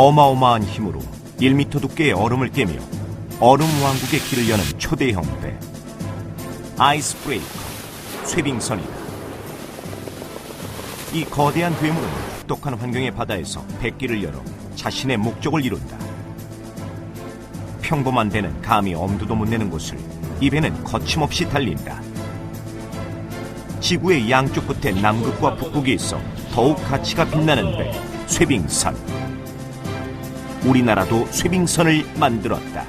어마어마한 힘으로 1m 두께의 얼음을 깨며 얼음 왕국의 길을 여는 초대형 배 아이스 브레이커, 쇠빙선이다. 이 거대한 괴물은 혹독한 환경의 바다에서 백기를 열어 자신의 목적을 이룬다. 평범한 배는 감히 엄두도 못 내는 곳을 이 배는 거침없이 달린다. 지구의 양쪽 끝에 남극과 북극이 있어 더욱 가치가 빛나는 배, 쇠빙선. 우리나라도 쇠빙선을 만들었다.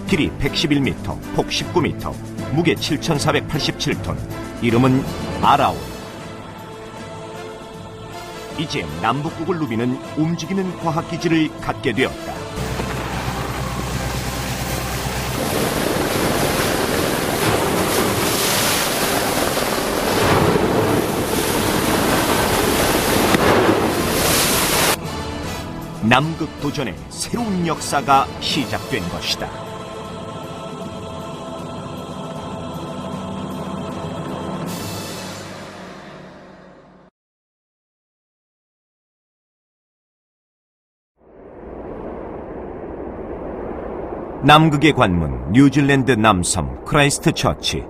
길이 111m, 폭 19m, 무게 7,487톤, 이름은 아라온. 이제 남북극을 누비는 움직이는 과학기지를 갖게 되었다. 남극 도전의 새로운 역사가 시작된 것이다. 남극의 관문 뉴질랜드 남섬 크라이스트 처치.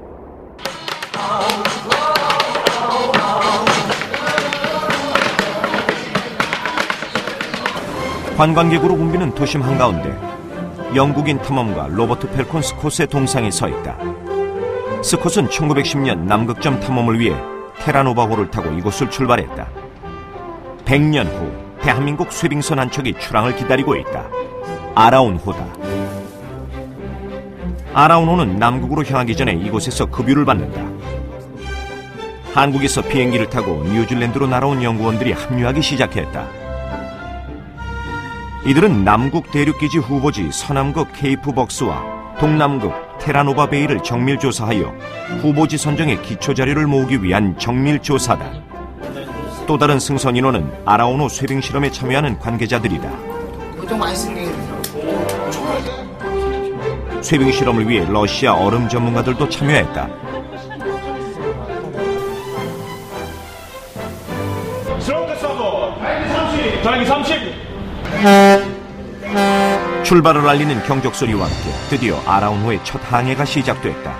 관광객으로 붐비는 도심 한가운데 영국인 탐험가 로버트 펠콘 스콧의 동상이 서 있다. 스콧은 1910년 남극점 탐험을 위해 테라노바호를 타고 이곳을 출발했다. 100년 후 대한민국 쇠빙선 한 척이 출항을 기다리고 있다. 아라온호다. 아라온호는 남극으로 향하기 전에 이곳에서 급유를 받는다. 한국에서 비행기를 타고 뉴질랜드로 날아온 연구원들이 합류하기 시작했다. 이들은 남극 대륙기지 후보지 서남극 케이프벅스와 동남극 테라노바 베이를 정밀조사하여 후보지 선정의 기초자료를 모으기 위한 정밀조사다. 또 다른 승선 인원은 아라온호 쇠빙 실험에 참여하는 관계자들이다. 쇠빙 실험을 위해 러시아 얼음 전문가들도 참여했다. 출발을 알리는 경적소리와 함께 드디어 아라온호의 첫 항해가 시작됐다.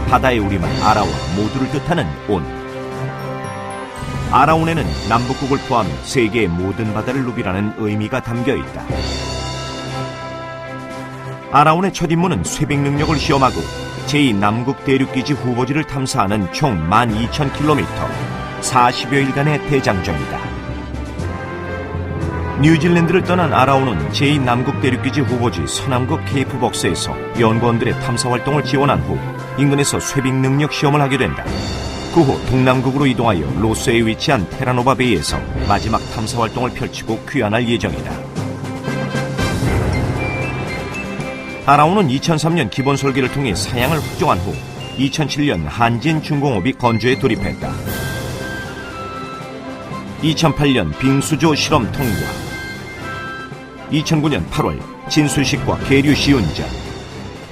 바다의 우리말 아라와 모두를 뜻하는 온. 아라온에는 남북극을 포함해 세계의 모든 바다를 누비라는 의미가 담겨있다. 아라온의 첫 임무는 쇠빙 능력을 시험하고 제2남극 대륙기지 후보지를 탐사하는 총 12,000km, 40여일간의 대장정이다. 뉴질랜드를 떠난 아라온은 제2남극 대륙기지 후보지 서남극 케이프벅스에서 연구원들의 탐사활동을 지원한 후 인근에서 쇠빙 능력 시험을 하게 된다. 그 후 동남극으로 이동하여 로스에 위치한 테라노바 베이에서 마지막 탐사활동을 펼치고 귀환할 예정이다. 아라온은 2003년 기본 설계를 통해 사양을 확정한 후 2007년 한진중공업이 건조에 돌입했다. 2008년 빙수조 실험 통과, 2009년 8월 진수식과 계류 시운전,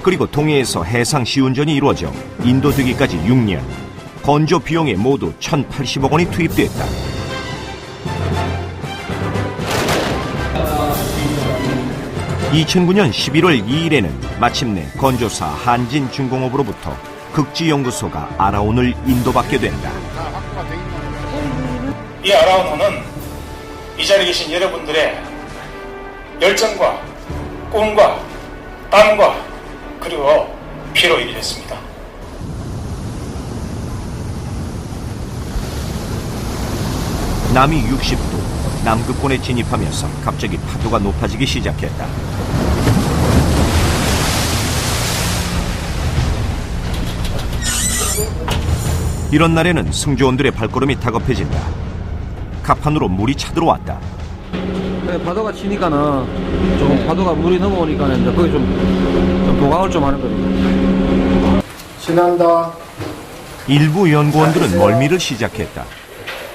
그리고 동해에서 해상 시운전이 이루어져 인도 되기까지 6년, 건조 비용에 모두 1,080억 원이 투입됐다. (2009년 11월 2일에는) 마침내 건조사 한진중공업으로부터 극지연구소가 아라온을 인도받게 된다. 이 아라온호는 이 자리에 계신 여러분들의 열정과 꿈과 땀과 그리고 피로 이루어졌습니다. 남이 60도, 남극권에 진입하면서 갑자기 파도가 높아지기 시작했다. 이런 날에는 승조원들의 발걸음이 다급해진다. 갑판으로 물이 차들어왔다. 네, 파도가 치니까는 조금 파도가 물이 넘어오니까는 이제 거기 좀 보강을 좀 하는 거예요. 지난다. 일부 연구원들은 멀미를 시작했다.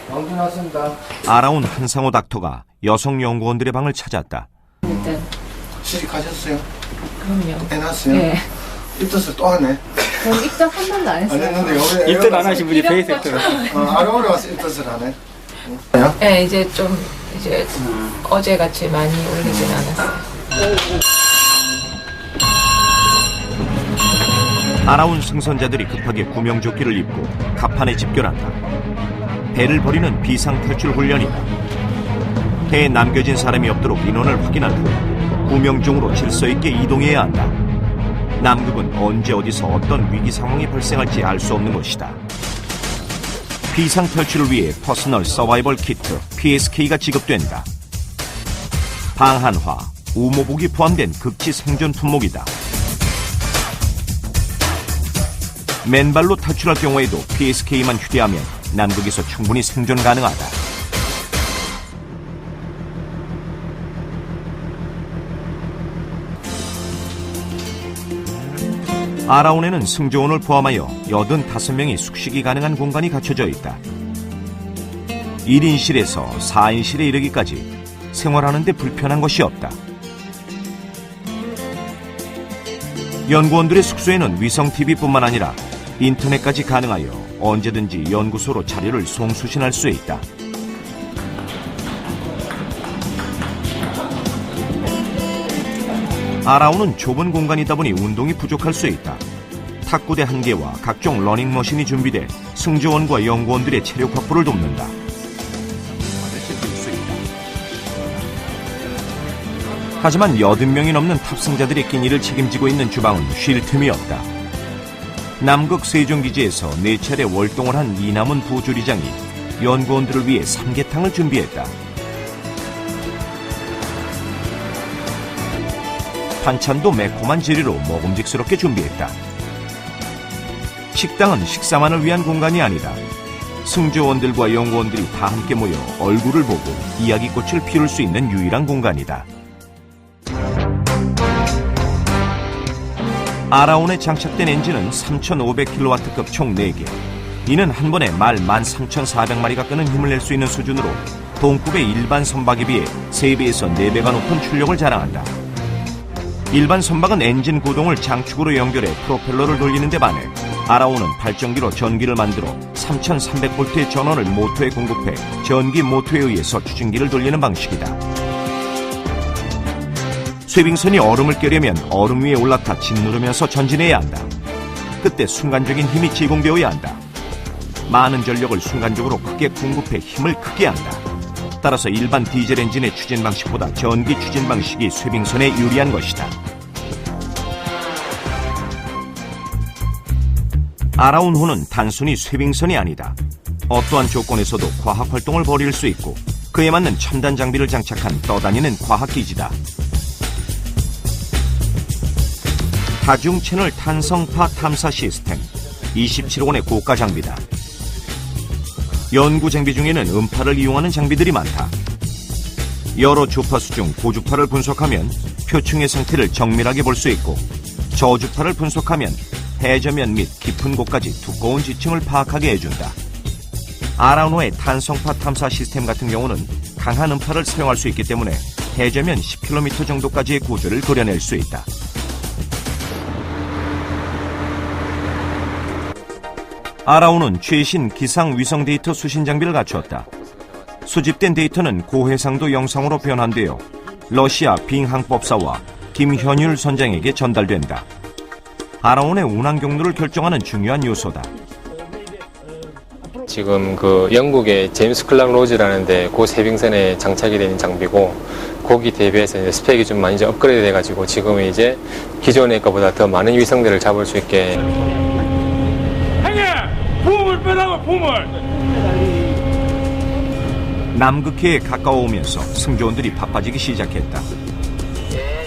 방문하신다. 아라온 한상호 닥터가 여성 연구원들의 방을 찾았다. 일단 시식하셨어요? 그럼요. 해놨어요? 네. 입덧을 또 하네. 저는 입덧 한 번도 안 안 했어요. 했는데 여기 입덧 안 하신 분이 베이스 했더라. 아라온에 와서 입덧을 하네. 네, 이제 좀 이제 어제같이 많이 올리진 않았어요. 알아온 생선자들이 급하게 구명조끼를 입고 갑판에 집결한다. 배를 버리는 비상탈출 훈련이다. 배에 남겨진 사람이 없도록 인원을 확인한 후 구명종으로 질서 있게 이동해야 한다. 남극은 언제 어디서 어떤 위기 상황이 발생할지 알 수 없는 것이다. 비상탈출을 위해 퍼스널 서바이벌 키트 PSK가 지급된다. 방한화, 우모복이 포함된 극치 생존 품목이다. 맨발로 탈출할 경우에도 PSK만 휴대하면 남극에서 충분히 생존 가능하다. 아라온에는 승조원을 포함하여 85명이 숙식이 가능한 공간이 갖춰져 있다. 1인실에서 4인실에 이르기까지 생활하는 데 불편한 것이 없다. 연구원들의 숙소에는 위성-TV뿐만 아니라 인터넷까지 가능하여 언제든지 연구소로 자료를 송수신할 수 있다. 아라온은 좁은 공간이다 보니 운동이 부족할 수 있다. 탁구대 1개와 각종 러닝머신이 준비돼 승조원과 연구원들의 체력 확보를 돕는다. 하지만 80명이 넘는 탑승자들의 끼니를 책임지고 있는 주방은 쉴 틈이 없다. 남극 세종기지에서 4차례 월동을 한 이남훈 부조리장이 연구원들을 위해 삼계탕을 준비했다. 반찬도 매콤한 재료로 먹음직스럽게 준비했다. 식당은 식사만을 위한 공간이 아니다. 승조원들과 연구원들이 다 함께 모여 얼굴을 보고 이야기꽃을 피울 수 있는 유일한 공간이다. 아라온에 장착된 엔진은 3500kW급 총 4개. 이는 한 번에 말 13,400마리가 끄는 힘을 낼 수 있는 수준으로 동급의 일반 선박에 비해 3배에서 4배가 높은 출력을 자랑한다. 일반 선박은 엔진 구동을 장축으로 연결해 프로펠러를 돌리는 데 반해 아라온은 발전기로 전기를 만들어 3300V의 전원을 모터에 공급해 전기 모터에 의해서 추진기를 돌리는 방식이다. 쇠빙선이 얼음을 깨려면 얼음 위에 올라타 짓누르면서 전진해야 한다. 그때 순간적인 힘이 제공되어야 한다. 많은 전력을 순간적으로 크게 공급해 힘을 크게 한다. 따라서 일반 디젤 엔진의 추진 방식보다 전기 추진 방식이 쇠빙선에 유리한 것이다. 아라온호는 단순히 쇠빙선이 아니다. 어떠한 조건에서도 과학 활동을 벌일 수 있고 그에 맞는 첨단 장비를 장착한 떠다니는 과학기지다. 다중 채널 탄성파 탐사 시스템, 27원의 고가 장비다. 연구 장비 중에는 음파를 이용하는 장비들이 많다. 여러 주파수 중 고주파를 분석하면 표층의 상태를 정밀하게 볼 수 있고 저주파를 분석하면 해저면 및 깊은 곳까지 두꺼운 지층을 파악하게 해준다. 아라온호의 탄성파 탐사 시스템 같은 경우는 강한 음파를 사용할 수 있기 때문에 해저면 10km 정도까지의 구조를 그려낼 수 있다. 아라온은 최신 기상 위성 데이터 수신 장비를 갖추었다. 수집된 데이터는 고해상도 영상으로 변환되어 러시아 빙항법사와 김현율 선장에게 전달된다. 아라온의 운항 경로를 결정하는 중요한 요소다. 지금 그 영국의 제임스 클락 로즈라는데 그 쇠빙선에 장착이 되는 장비고 거기 대비해서 이제 스펙이 좀 많이 업그레이드 돼가지고 지금은 이제 기존의 것보다 더 많은 위성들을 잡을 수 있게. 붐을 빼라고 붐을. 남극해에 가까워오면서 승조원들이 바빠지기 시작했다.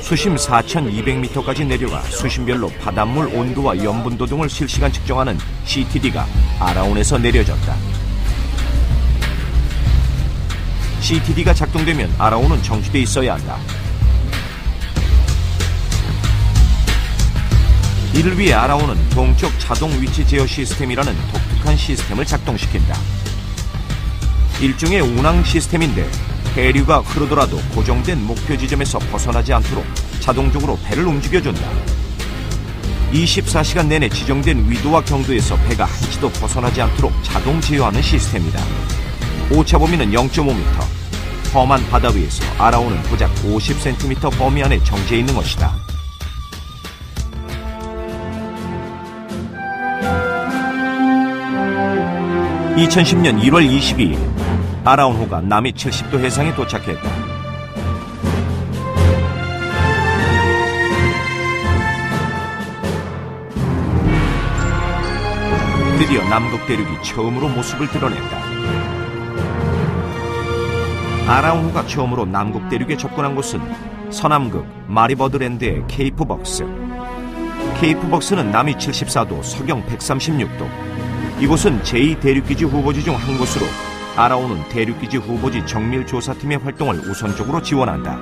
수심 4,200m까지 내려가 수심별로 바닷물 온도와 염분도 등을 실시간 측정하는 CTD가 아라온에서 내려졌다. CTD가 작동되면 아라온은 정지돼 있어야 한다. 이를 위해 아라온은 동쪽 자동 위치 제어 시스템이라는 독특한 시스템을 작동시킨다. 일종의 운항 시스템인데 해류가 흐르더라도 고정된 목표 지점에서 벗어나지 않도록 자동적으로 배를 움직여준다. 24시간 내내 지정된 위도와 경도에서 배가 한치도 벗어나지 않도록 자동 제어하는 시스템이다. 오차 범위는 0.5m, 험한 바다 위에서 아라오는 고작 50cm 범위 안에 정지해 있는 것이다. (2010년 1월 22일) 아라온호가 남해 70도 해상에 도착했다. 드디어 남극 대륙이 처음으로 모습을 드러냈다. 아라온호가 처음으로 남극 대륙에 접근한 곳은 서남극 마리버드랜드의 케이프벅스. 케이프벅스는 남위 74도, 서경 136도. 이곳은 제2대륙기지 후보지 중 한 곳으로 아라온은 대륙기지 후보지 정밀조사팀의 활동을 우선적으로 지원한다.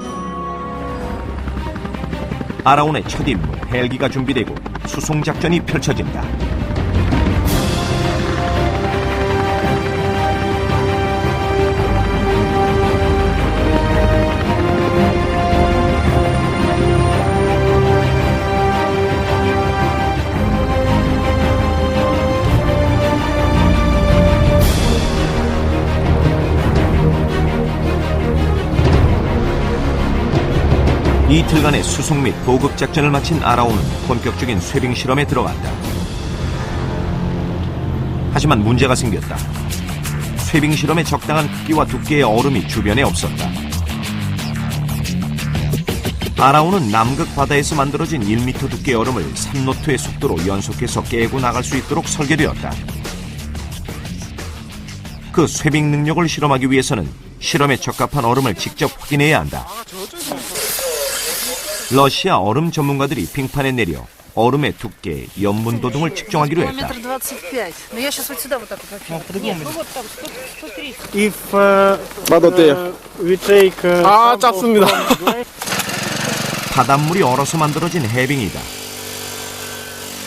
아라온의 첫 임무, 헬기가 준비되고 수송작전이 펼쳐진다. 이틀간의 수송 및 보급 작전을 마친 아라온은 본격적인 쇠빙 실험에 들어간다. 하지만 문제가 생겼다. 쇠빙 실험에 적당한 크기와 두께의 얼음이 주변에 없었다. 아라온은 남극 바다에서 만들어진 1m 두께의 얼음을 3노트의 속도로 연속해서 깨고 나갈 수 있도록 설계되었다. 그 쇠빙 능력을 실험하기 위해서는 실험에 적합한 얼음을 직접 확인해야 한다. 러시아 얼음 전문가들이 빙판에 내려 얼음의 두께, 염분도 등을 측정하기로 했다. 작습니다. 바닷물이 얼어서 만들어진 해빙이다.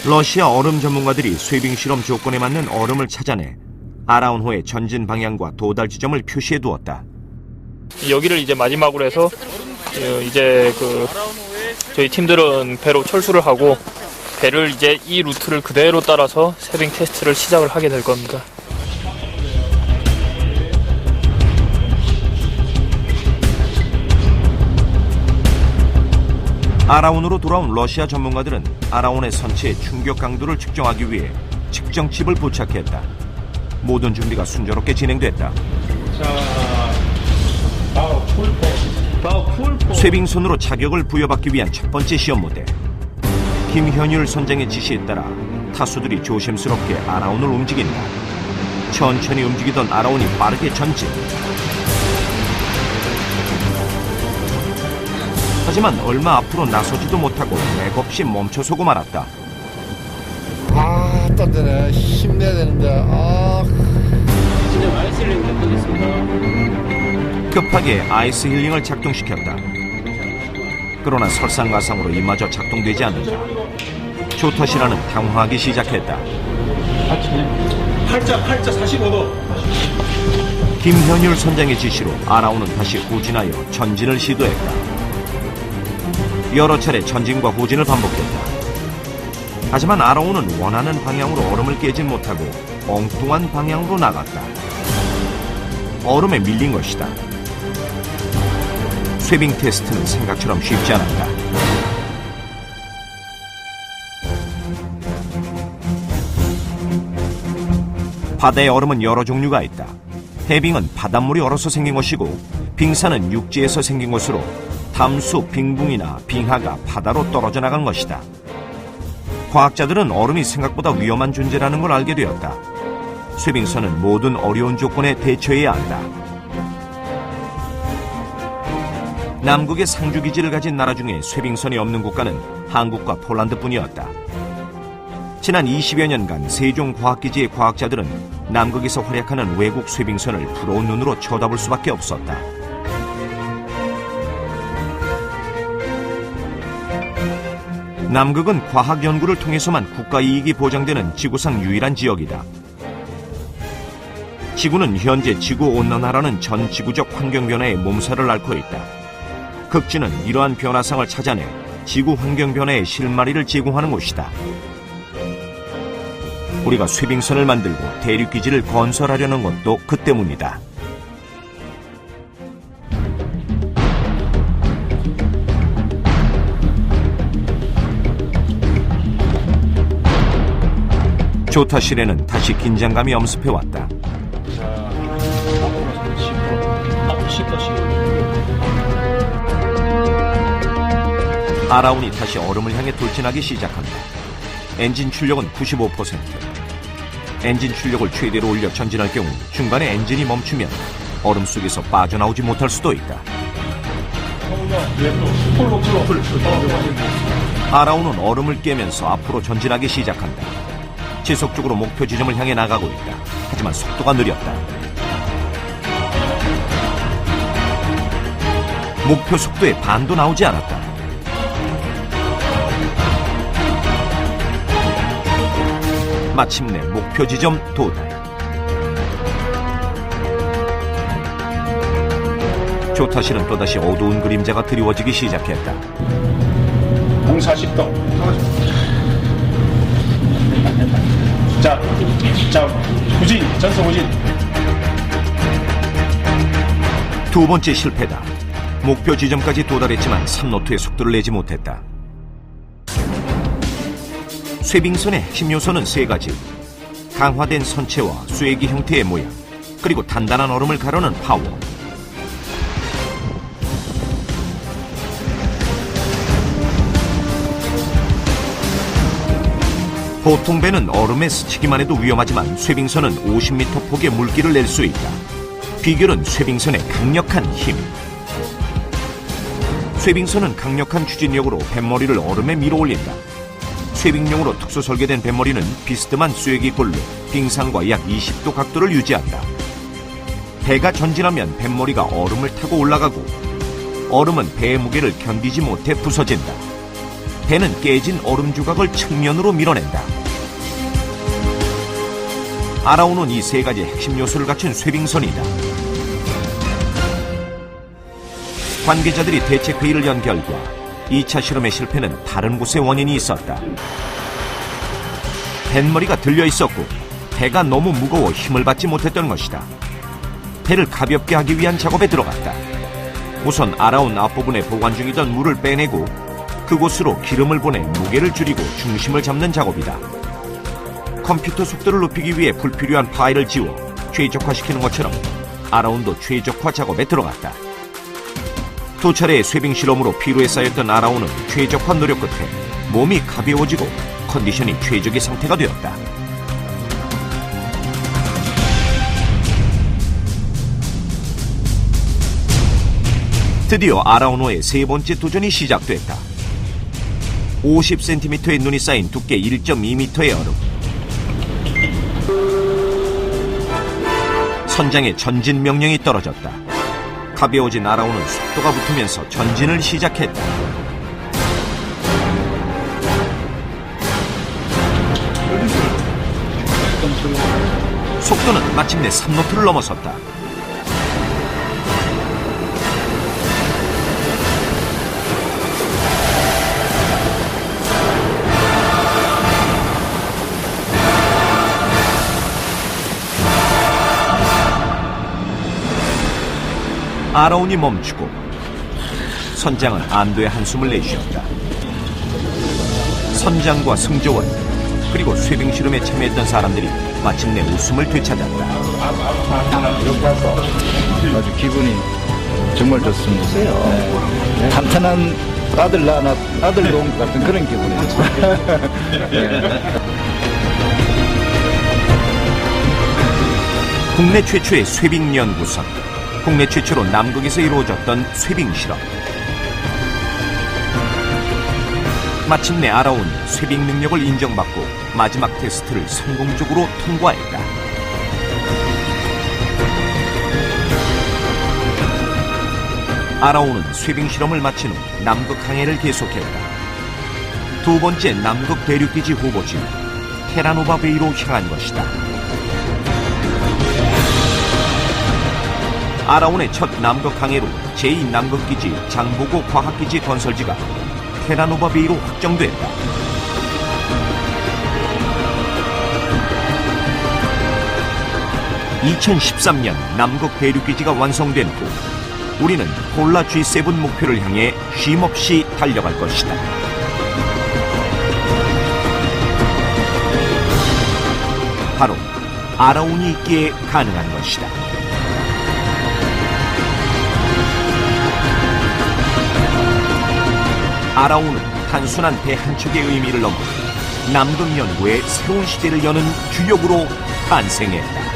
러시아 얼음 전문가들이 쇠빙 실험 조건에 맞는 얼음을 찾아내 아라온호의 전진 방향과 도달 지점을 표시해 두었다. 여기를 이제 마지막으로 해서 이제 저희 팀들은 배로 철수를 하고 배를 이제 이 루트를 그대로 따라서 쇠빙 테스트를 시작을 하게 될 겁니다. 아라온으로 돌아온 러시아 전문가들은 아라온의 선체의 충격 강도를 측정하기 위해 측정칩을 부착했다. 모든 준비가 순조롭게 진행됐다. 쇠빙선으로 자격을 부여받기 위한 첫 번째 시험 무대. 김현율 선장의 지시에 따라 타수들이 조심스럽게 아라온을 움직인다. 천천히 움직이던 아라온이 빠르게 전진. 하지만 얼마 앞으로 나서지도 못하고 맥없이 멈춰서고 말았다. 또 되네. 힘내야 되는데. 급하게 아이스 힐링을 작동시켰다. 그러나 설상가상으로 이마저 작동되지 않는다. 조터시라는 당황하기 시작했다. 팔자 45도. 김현율 선장의 지시로 아라온은 다시 후진하여 전진을 시도했다. 여러 차례 전진과 후진을 반복했다. 하지만 아라온은 원하는 방향으로 얼음을 깨지 못하고 엉뚱한 방향으로 나갔다. 얼음에 밀린 것이다. 쇠빙 테스트는 생각처럼 쉽지 않았다. 바다의 얼음은 여러 종류가 있다. 해빙은 바닷물이 얼어서 생긴 것이고 빙산은 육지에서 생긴 것으로 담수, 빙붕이나 빙하가 바다로 떨어져 나간 것이다. 과학자들은 얼음이 생각보다 위험한 존재라는 걸 알게 되었다. 쇠빙선은 모든 어려운 조건에 대처해야 한다. 남극의 상주기지를 가진 나라 중에 쇠빙선이 없는 국가는 한국과 폴란드뿐이었다. 지난 20여 년간 세종과학기지의 과학자들은 남극에서 활약하는 외국 쇠빙선을 부러운 눈으로 쳐다볼 수밖에 없었다. 남극은 과학 연구를 통해서만 국가 이익이 보장되는 지구상 유일한 지역이다. 지구는 현재 지구온난화라는 전 지구적 환경변화에 몸살을 앓고 있다. 극지는 이러한 변화상을 찾아내 지구 환경변화의 실마리를 제공하는 곳이다. 우리가 쇠빙선을 만들고 대륙기지를 건설하려는 것도 그 때문이다. 조타실에는 다시 긴장감이 엄습해왔다. 아라운이 다시 얼음을 향해 돌진하기 시작한다. 엔진 출력은 95%. 엔진 출력을 최대로 올려 전진할 경우 중간에 엔진이 멈추면 얼음 속에서 빠져나오지 못할 수도 있다. 아라운은 얼음을 깨면서 앞으로 전진하기 시작한다. 지속적으로 목표 지점을 향해 나가고 있다. 하지만 속도가 느렸다. 목표 속도의 반도 나오지 않았다. 마침내 목표 지점 도달. 조타실은 또다시 어두운 그림자가 드리워지기 시작했다. 40도. 자, 후진, 전속 후진. 두 번째 실패다. 목표 지점까지 도달했지만 3노트의 속도를 내지 못했다. 쇠빙선의 핵심 요소는 세 가지. 강화된 선체와 쇠기 형태의 모양, 그리고 단단한 얼음을 가르는 파워. 보통 배는 얼음에 스치기만 해도 위험하지만 쇠빙선은 50m 폭의 물기를 낼 수 있다. 비결은 쇠빙선의 강력한 힘. 쇠빙선은 강력한 추진력으로 뱃머리를 얼음에 밀어 올린다. 쇠빙용으로 특수 설계된 뱃머리는 비스듬한 쇠기 골로 빙상과 약 20도 각도를 유지한다. 배가 전진하면 뱃머리가 얼음을 타고 올라가고 얼음은 배의 무게를 견디지 못해 부서진다. 배는 깨진 얼음 조각을 측면으로 밀어낸다. 아라운은 이 세 가지 핵심 요소를 갖춘 쇠빙선이다. 관계자들이 대책회의를 연 결과 2차 실험의 실패는 다른 곳에 원인이 있었다. 뱃머리가 들려 있었고 배가 너무 무거워 힘을 받지 못했던 것이다. 배를 가볍게 하기 위한 작업에 들어갔다. 우선 아라운 앞부분에 보관 중이던 물을 빼내고 그곳으로 기름을 보내 무게를 줄이고 중심을 잡는 작업이다. 컴퓨터 속도를 높이기 위해 불필요한 파일을 지워 최적화시키는 것처럼 아라운도 최적화 작업에 들어갔다. 두 차례의 쇠빙 실험으로 피로에 쌓였던 아라운은 최적화 노력 끝에 몸이 가벼워지고 컨디션이 최적의 상태가 되었다. 드디어 아라운호의 세 번째 도전이 시작됐다. 50cm의 눈이 쌓인 두께 1.2m의 얼음. 선장의 전진 명령이 떨어졌다. 가벼워진 아라운은 속도가 붙으면서 전진을 시작했다. 속도는 마침내 3노트를 넘어섰다. 아라운이 멈추고 선장은 안도의 한숨을 내쉬었다. 선장과 승조원 그리고 쇠빙 실험에 참여했던 사람들이 마침내 웃음을 되찾았다. 아주 기분이 정말 좋습니다. 네. 탄탄한 아들동 같은 그런 기분이죠. 국내 최초의 쇠빙 연구선, 국내 최초로 남극에서 이루어졌던 쇠빙 실험. 마침내 아라운이 쇠빙 능력을 인정받고 마지막 테스트를 성공적으로 통과했다. 아라운은 쇠빙 실험을 마친 후 남극 항해를 계속했다. 두 번째 남극 대륙기지 후보지는 테라노바 베이로 향한 것이다. 아라운의 첫 남극 항해로 제2남극기지 장보고 과학기지 건설지가 테라노바 베이로 확정됐다. (2013년) 남극 대륙기지가 완성된 후 우리는 폴라 G7 목표를 향해 쉼없이 달려갈 것이다. 바로 아라운이 있기에 가능한 것이다. 아라운은 단순한 배 한 척의 의미를 넘어 남극 연구의 새로운 시대를 여는 주역으로 탄생했다.